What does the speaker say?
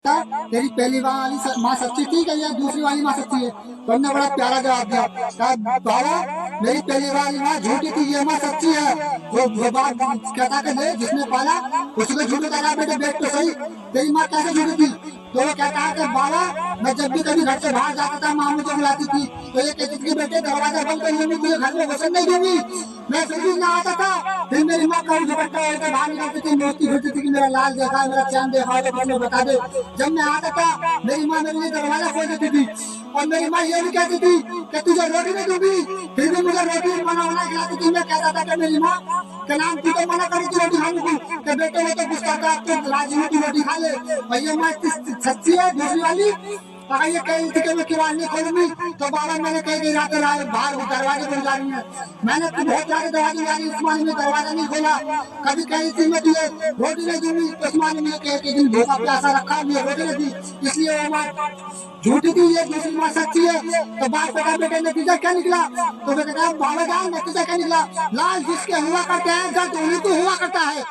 तेरी पहली वाली माँ सच्ची थी क्या या दूसरी वाली माँ सच्ची है? तो हमने बड़ा प्यारा जवाब दिया, कहा बाबा मेरी पहली वाली माँ झूठी थी, ये माँ सच्ची है। वो बात कहता कि नहीं, जिसने पाला उसको झूठी कहा, बेटे देख तो सही तेरी माँ कैसे झूठी थी। तो वो कहता है कि बाबा मैं जब भी कभी घर से बाहर जाता था माँ मुझे बुलाती थी तो ये कहती थी बेटे दरवाजा बंद करिए, मैं तुझे घर में घुसने नहीं दूंगी। मैं फिर भी ना आता था, फिर मेरी माँ कभी दुपट्टा ओढ़ के बाहर निकलती थी, मोती घुटती थी कि मेरा लाल देखा, मेरा चैन देखा, तो मुझे बता दे। जब मैं आता था मेरी माँ मेरे लिए दरवाजा खोल देती थी और मेरी माँ ये भी कहती थी कि तुझे रोटी नहीं दूंगी, फिर भी मुझे रोटी बना खिलाती थी। मैं कहता था कि मेरी माँ के नाम तू तो मना करी थी रोटी खाने को, कि बेटे वो तो गुस्सा था, अब तो राजी में तू रोटी खा ले। और ये माँ सच्ची है दूसरी वाली। अगर ये कही थी कि मैं किवाड़ नहीं खोलूंगी तो बाबा मैंने कही थी रात बाहर दरवाजे बन जा रही है, मैंने तो बहुत सारे दरवाजे जारी उस्मान में दरवाजा नहीं खोला। कभी कही थी मैं तुझे रोटी नहीं दूंगी, उस्मान ने कहती दिन भूखा प्यासा रखा, मुझे रोटी नहीं दी, इसलिए वो माँ झूठी थी, ये दूसरी माँ सच्ची है। तो बाप बेटा बेटे नतीजा क्या निकला? तो बेटा बाबा जान नतीजा क्या निकला? लाल जिसके हुआ करते हैं दर्द उन्हीं को हुआ करता है।